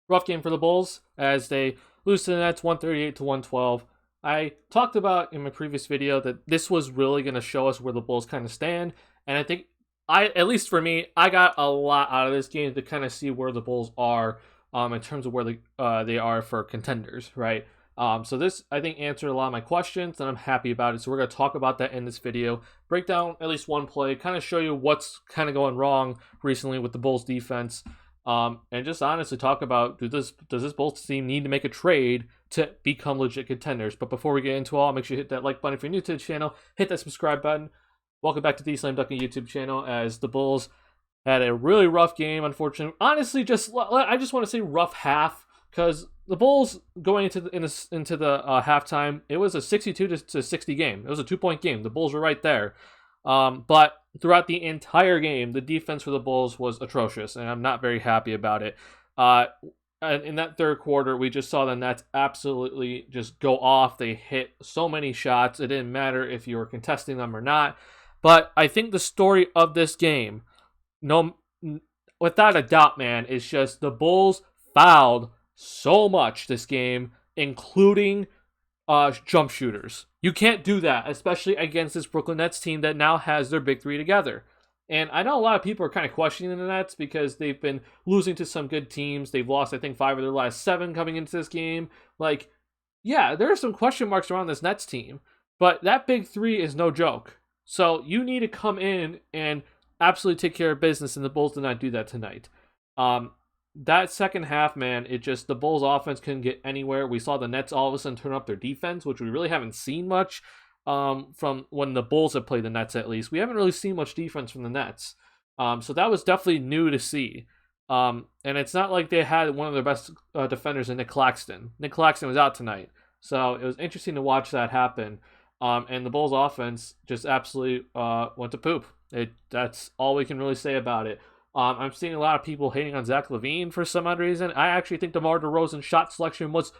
Rough game for the Bulls as they lose to the Nets 138 to 112. I talked about in my previous video that this was really going to show us where the Bulls kind of stand, and I think at least for me, I got a lot out of this game to kind of see where the Bulls are in terms of where they are for contenders, right? So this, I think, answered a lot of my questions, and I'm happy about it. So we're going to talk about that in this video, break down at least one play, kind of show you what's kind of going wrong recently with the Bulls defense, and just honestly talk about does this Bulls team need to make a trade to become legit contenders. But before we get into all, make sure you hit that like button if you're new to the channel, hit that subscribe button. Welcome back to TheSlamDuncan YouTube channel as the Bulls had a really rough game, unfortunately. Honestly, I just want to say rough half, because the Bulls going into the halftime, it was a 62 to 60 game. It was a 2-point game. The Bulls were right there. But throughout the entire game, the defense for the Bulls was atrocious, and I'm not very happy about it. In that third quarter, we just saw the Nets absolutely just go off. They hit so many shots. It didn't matter if you were contesting them or not. But I think the story of this game, without a doubt, man, is just the Bulls fouled so much this game, including jump shooters. You can't do that, especially against this Brooklyn Nets team that now has their big three together. And I know a lot of people are kind of questioning the Nets because they've been losing to some good teams. They've lost, I think, 5 of their last 7 coming into this game. Like, yeah, there are some question marks around this Nets team, but that big three is no joke. So you need to come in and absolutely take care of business, and the Bulls did not do that tonight. That second half, man, the Bulls offense couldn't get anywhere. We saw the Nets all of a sudden turn up their defense, which we really haven't seen much from when the Bulls have played the Nets, at least. We haven't really seen much defense from the Nets. So that was definitely new to see. And it's not like they had one of their best defenders in Nick Claxton. Nick Claxton was out tonight. So it was interesting to watch that happen. And the Bulls offense just absolutely went to poop. That's all we can really say about it. I'm seeing a lot of people hating on Zach LaVine for some odd reason. I actually think DeMar DeRozan's shot selection was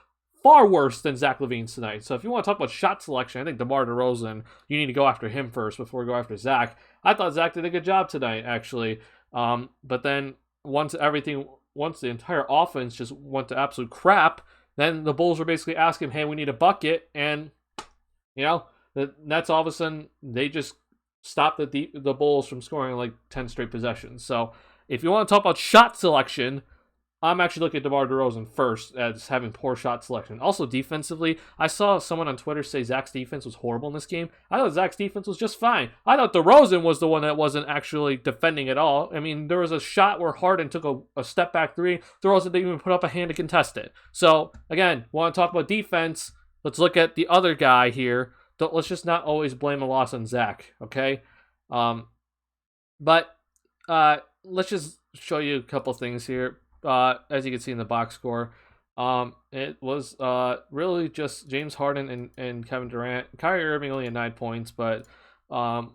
far worse than Zach LaVine's tonight. So if you want to talk about shot selection, I think DeMar DeRozan, you need to go after him first before you go after Zach. I thought Zach did a good job tonight, actually. But then once the entire offense just went to absolute crap, then the Bulls were basically asking, hey, we need a bucket. And, the Nets all of a sudden, they just stopped the Bulls from scoring like 10 straight possessions. So if you want to talk about shot selection, I'm actually looking at DeMar DeRozan first as having poor shot selection. Also defensively, I saw someone on Twitter say Zach's defense was horrible in this game. I thought Zach's defense was just fine. I thought DeRozan was the one that wasn't actually defending at all. I mean, there was a shot where Harden took a step back three. DeRozan didn't even put up a hand to contest it. So again, want to talk about defense? Let's look at the other guy here. Let's just not always blame a loss on Zach, okay? But let's just show you a couple things here. As you can see in the box score, it was really just James Harden and Kevin Durant. Kyrie Irving only had 9 points, but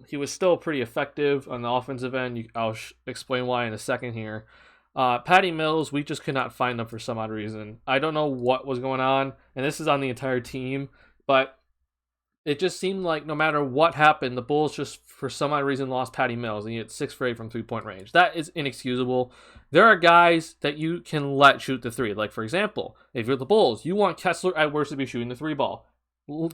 he was still pretty effective on the offensive end. I'll explain why in a second here. Patty Mills, we just could not find him for some odd reason. I don't know what was going on, and this is on the entire team, but it just seemed like no matter what happened, the Bulls just, for some odd reason, lost Patty Mills, and he hit 6 for 8 from 3-point range. That is inexcusable. There are guys that you can let shoot the three. Like, for example, if you're the Bulls, you want Kessler Edwards to be shooting the 3 ball.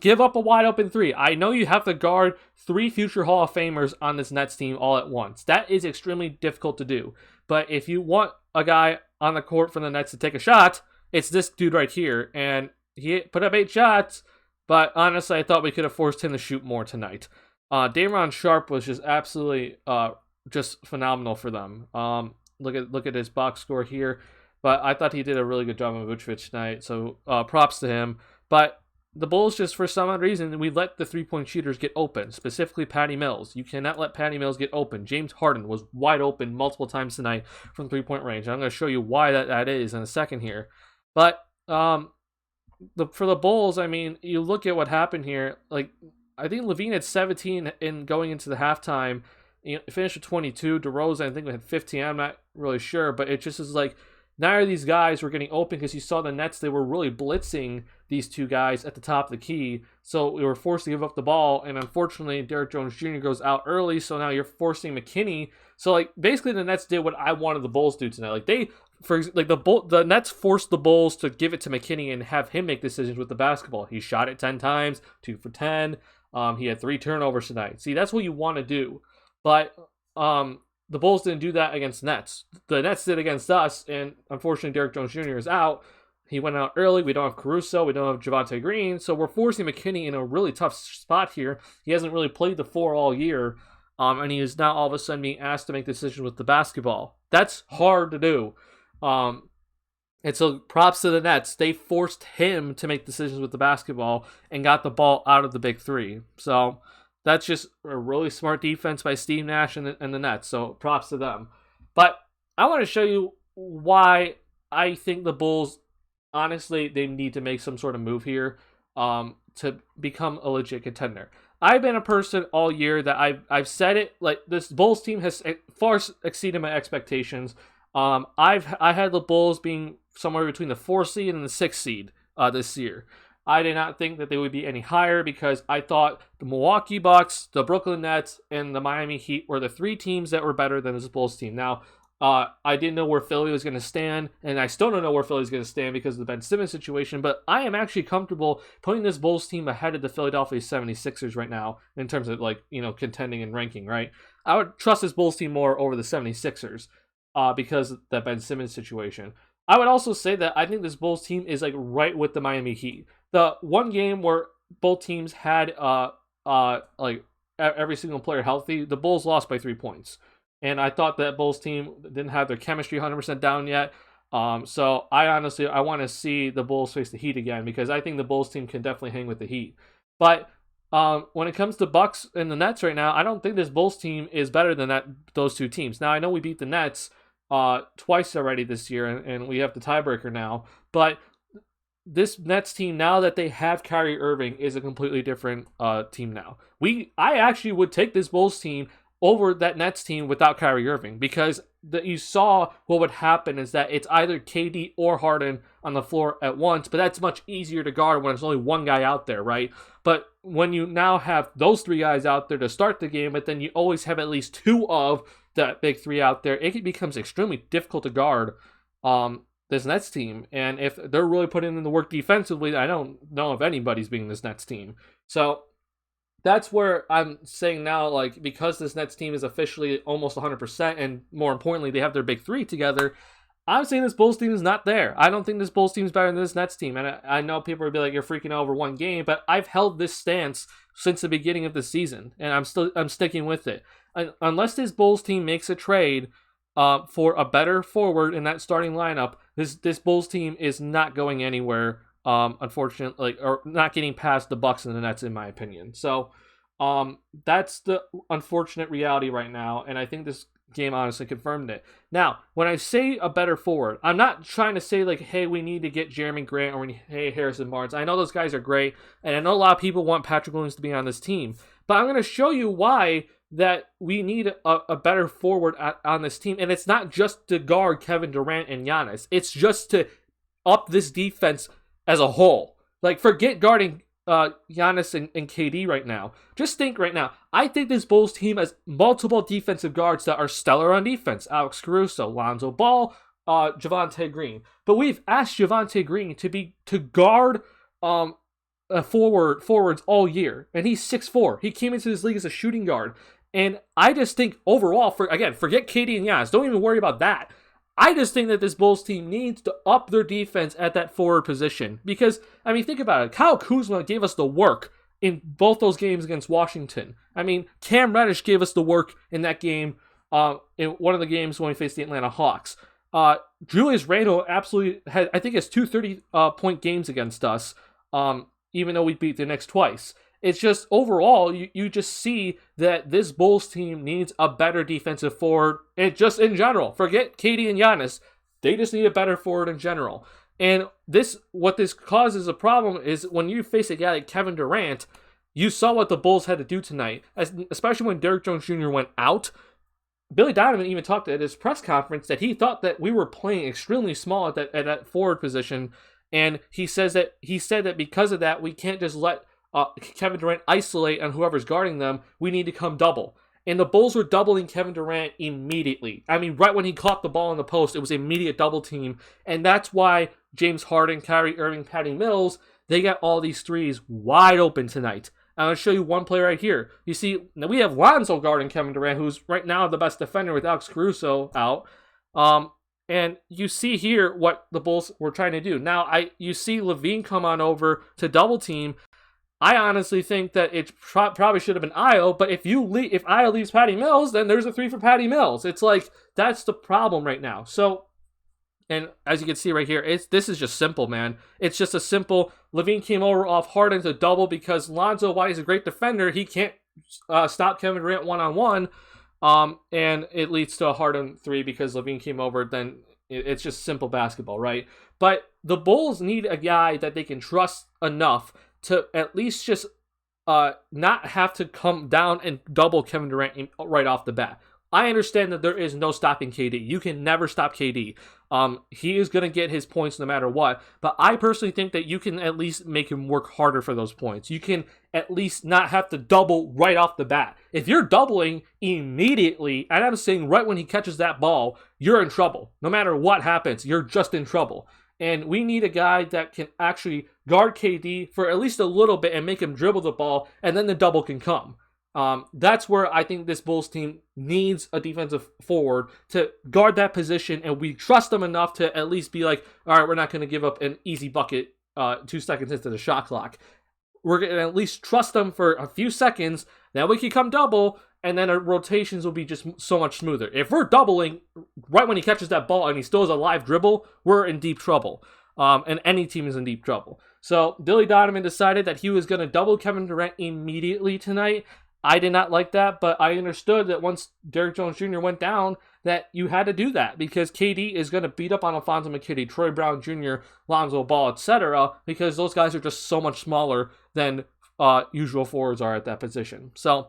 Give up a wide-open 3. I know you have to guard 3 future Hall of Famers on this Nets team all at once. That is extremely difficult to do. But if you want a guy on the court for the Nets to take a shot, it's this dude right here. And he put up 8 shots. But honestly, I thought we could have forced him to shoot more tonight. Day'Ron Sharpe was just absolutely just phenomenal for them. Look at his box score here. But I thought he did a really good job on Vucevic tonight, so props to him. But the Bulls, just for some odd reason, we let the 3-point shooters get open, specifically Patty Mills. You cannot let Patty Mills get open. James Harden was wide open multiple times tonight from 3-point range. I'm going to show you why that is in a second here. But for the Bulls, I mean, you look at what happened here. Like, I think LaVine had 17 in going into the halftime. Finished with 22. DeRozan, I think, had 15. I'm not really sure, but it just is like neither of these guys were getting open because you saw the Nets. They were really blitzing these 2 guys at the top of the key, so we were forced to give up the ball. And unfortunately, Derrick Jones Jr. goes out early, so now you're forcing McKinney. So like basically, the Nets did what I wanted the Bulls to do tonight. Like they the Nets forced the Bulls to give it to McKinney and have him make decisions with the basketball. He shot it 10 times, 2 for 10. He had 3 turnovers tonight. See, that's what you want to do. But the Bulls didn't do that against the Nets. The Nets did against us, and unfortunately Derrick Jones Jr. is out. He went out early. We don't have Caruso. We don't have Javonte Green. So we're forcing McKinney in a really tough spot here. He hasn't really played the 4 all year. And he is now all of a sudden being asked to make decisions with the basketball. That's hard to do. And so props to the Nets. They forced him to make decisions with the basketball and got the ball out of the big 3. So that's just a really smart defense by Steve Nash and the Nets. So props to them. But I want to show you why I think the Bulls, honestly, they need to make some sort of move here to become a legit contender. I've been a person all year that I've said it, like, this Bulls team has far exceeded my expectations. I had the Bulls being somewhere between the 4th seed and the 6th seed this year. I did not think that they would be any higher because I thought the Milwaukee Bucks, the Brooklyn Nets, and the Miami Heat were the 3 teams that were better than this Bulls team. Now, I didn't know where Philly was going to stand, and I still don't know where Philly's going to stand because of the Ben Simmons situation, but I am actually comfortable putting this Bulls team ahead of the Philadelphia 76ers right now in terms of, like, contending and ranking, right? I would trust this Bulls team more over the 76ers because of the Ben Simmons situation. I would also say that I think this Bulls team is, like, right with the Miami Heat. The one game where both teams had like every single player healthy, the Bulls lost by 3 points. And I thought that Bulls team didn't have their chemistry 100% down yet. So I want to see the Bulls face the Heat again because I think the Bulls team can definitely hang with the Heat. But when it comes to Bucks and the Nets right now, I don't think this Bulls team is better than those 2 teams. Now, I know we beat the Nets twice already this year, and we have the tiebreaker now. But this Nets team, now that they have Kyrie Irving, is a completely different team now. I actually would take this Bulls team over that Nets team without Kyrie Irving because you saw what would happen is that it's either KD or Harden on the floor at once, but that's much easier to guard when there's only one guy out there, right? But when you now have those 3 guys out there to start the game, but then you always have at least 2 of that big 3 out there, it becomes extremely difficult to guard this Nets team. And if they're really putting in the work defensively, I don't know if anybody's beating this Nets team. So that's where I'm saying now, like, because this Nets team is officially almost 100%, and more importantly, they have their big 3 together, I'm saying this Bulls team is not there. I don't think this Bulls team is better than this Nets team. And I know people would be like, you're freaking out over one game, but I've held this stance since the beginning of the season, and I'm sticking with it. Unless this Bulls team makes a trade for a better forward in that starting lineup, this Bulls team is not going anywhere. Unfortunately, or not getting past the Bucks and the Nets, in my opinion. So, that's the unfortunate reality right now, and I think this game honestly confirmed it. Now, when I say a better forward, I'm not trying to say, like, hey, we need to get Jeremy Grant or hey, Harrison Barnes. I know those guys are great, and I know a lot of people want Patrick Williams to be on this team, but I'm going to show you why that we need a better forward on this team, and it's not just to guard Kevin Durant and Giannis. It's just to up this defense as a whole. Like, forget guarding Giannis and KD right now. Just think right now. I think this Bulls team has multiple defensive guards that are stellar on defense. Alex Caruso, Lonzo Ball, Javonte Green. But we've asked Javonte Green to guard forwards all year, and he's 6'4". He came into this league as a shooting guard, and I just think overall, forget KD and Giannis. Don't even worry about that. I just think that this Bulls team needs to up their defense at that forward position. Because, I mean, think about it. Kyle Kuzma gave us the work in both those games against Washington. I mean, Cam Reddish gave us the work in that game, in one of the games when we faced the Atlanta Hawks. Julius Randle absolutely has 2 30-point games against us, even though we beat the Knicks twice. It's just, overall, you just see that this Bulls team needs a better defensive forward, and just in general. Forget KD and Giannis. They just need a better forward in general. And what this causes a problem is when you face a guy like Kevin Durant, you saw what the Bulls had to do tonight, especially when Derrick Jones Jr. went out. Billy Donovan even talked at his press conference that he thought that we were playing extremely small at that forward position, and he said that because of that, we can't just let Kevin Durant isolate on whoever's guarding them. We need to come double. And the Bulls were doubling Kevin Durant immediately. I mean, right when he caught the ball in the post, it was immediate double team. And that's why James Harden, Kyrie Irving, Patty Mills, they got all these threes wide open tonight. I'm going to show you one play right here. You see, now we have Lonzo guarding Kevin Durant, who's right now the best defender with Alex Caruso out. And you see here what the Bulls were trying to do. Now, you see Levine come on over to double team. I honestly think that it probably should have been Io, but if Io leaves Patty Mills, then there's a three for Patty Mills. It's like, that's the problem right now. So, and as you can see right here, this is just simple, man. It's just a simple, Levine came over off Harden to double because Lonzo, while he's a great defender, he can't stop Kevin Durant one-on-one, and it leads to a Harden three because Levine came over. Then it's just simple basketball, right? But the Bulls need a guy that they can trust enough to at least just not have to come down and double Kevin Durant right off the bat. I understand that there is no stopping KD. You can never stop KD. He is going to get his points no matter what. But I personally think that you can at least make him work harder for those points. You can at least not have to double right off the bat. If you're doubling immediately, and I'm saying right when he catches that ball, you're in trouble. No matter what happens, you're just in trouble. And we need a guy that can actually guard KD for at least a little bit and make him dribble the ball, and then the double can come. That's where I think this Bulls team needs a defensive forward to guard that position, and we trust them enough to at least be like, all right, we're not going to give up an easy bucket 2 seconds into the shot clock. We're going to at least trust them for a few seconds, then we can come double, and then our rotations will be just so much smoother. If we're doubling right when he catches that ball and he still has a live dribble, we're in deep trouble. And any team is in deep trouble. So Billy Donovan decided that he was going to double Kevin Durant immediately tonight. I did not like that, but I understood that once Derrick Jones Jr. went down, that you had to do that because KD is going to beat up on Alfonso McKinney, Troy Brown Jr., Lonzo Ball, etc., because those guys are just so much smaller than usual forwards are at that position. So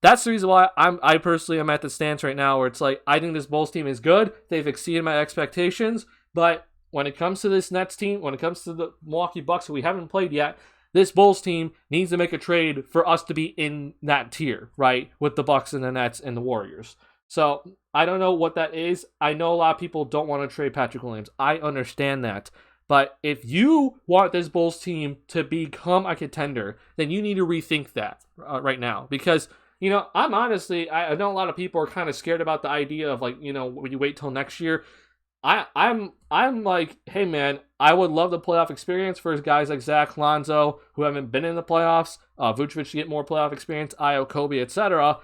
that's the reason why I personally am at the stance right now where it's like, I think this Bulls team is good. They've exceeded my expectations, but when it comes to this Nets team, when it comes to the Milwaukee Bucks, who we haven't played yet, this Bulls team needs to make a trade for us to be in that tier, right? With the Bucks and the Nets and the Warriors. So I don't know what that is. I know a lot of people don't want to trade Patrick Williams. I understand that. But if you want this Bulls team to become a contender, then you need to rethink that right now. Because, you know, I'm honestly, I know a lot of people are kind of scared about the idea of like, you know, when you wait till next year. I'm like, hey man, I would love the playoff experience for guys like Zach, Lonzo, who haven't been in the playoffs, Vucevic to get more playoff experience, Io, Kobe, etc.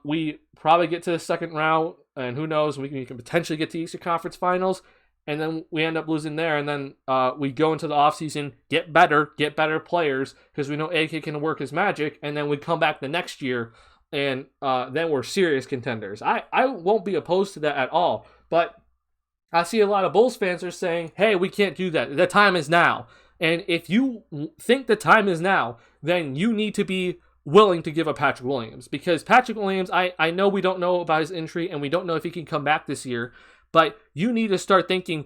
We probably get to the second round, and who knows, we can potentially get to Eastern Conference Finals, and then we end up losing there, and then we go into the offseason, get better players, because we know AK can work his magic, and then we come back the next year, and then we're serious contenders. I won't be opposed to that at all, but I see a lot of Bulls fans are saying, hey, we can't do that. The time is now. And if you think the time is now, then you need to be willing to give up Patrick Williams. Because Patrick Williams, I know we don't know about his injury and we don't know if he can come back this year, but you need to start thinking,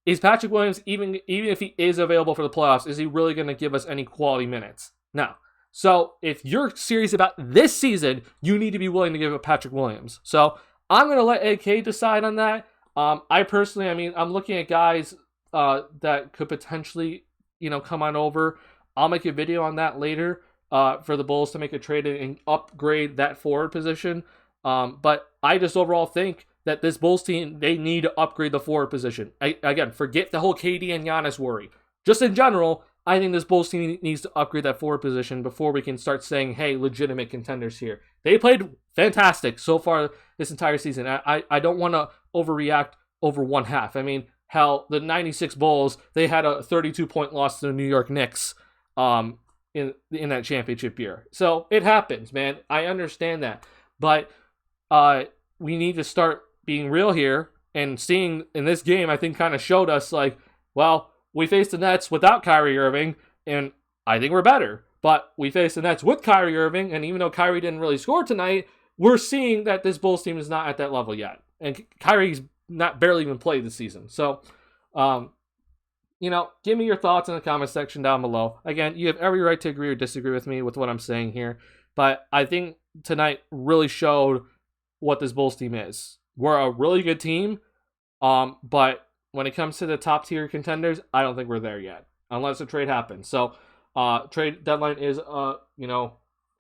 is Patrick Williams, even if he is available for the playoffs, is he really going to give us any quality minutes? No. So if you're serious about this season, you need to be willing to give up Patrick Williams. So I'm going to let AK decide on that. I personally, I'm looking at guys that could potentially, come on over. I'll make a video on that later for the Bulls to make a trade and upgrade that forward position. But I just overall think that this Bulls team, they need to upgrade the forward position. Again, forget the whole KD and Giannis worry. Just in general, I think this Bulls team needs to upgrade that forward position before we can start saying, hey, legitimate contenders here. They played fantastic so far this entire season. I don't want to overreact over one half. I mean, hell, the 96 Bulls, they had a 32-point loss to the New York Knicks in that championship year. So it happens, man. I understand that. But we need to start being real here, and seeing in this game, I think kind of showed us like, well, we faced the Nets without Kyrie Irving, and I think we're better. But we faced the Nets with Kyrie Irving, and even though Kyrie didn't really score tonight, we're seeing that this Bulls team is not at that level yet. And Kyrie's barely even played this season. So, give me your thoughts in the comment section down below. Again, you have every right to agree or disagree with me with what I'm saying here. But I think tonight really showed what this Bulls team is. We're a really good team, but when it comes to the top tier contenders, I don't think we're there yet, unless a trade happens. So, trade deadline is a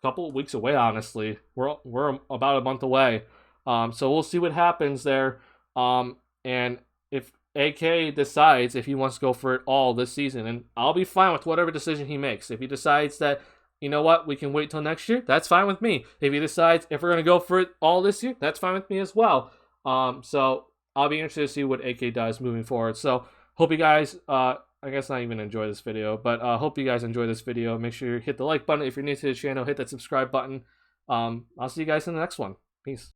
couple of weeks away. Honestly, we're about a month away. So we'll see what happens there. And if AK decides if he wants to go for it all this season, and I'll be fine with whatever decision he makes. If he decides that, you know what, we can wait till next year, that's fine with me. If he decides if we're gonna go for it all this year, that's fine with me as well. So I'll be interested to see what AK does moving forward. So hope you guys, I guess not even enjoy this video, but hope you guys enjoy this video. Make sure you hit the like button. If you're new to the channel, hit that subscribe button. I'll see you guys in the next one. Peace.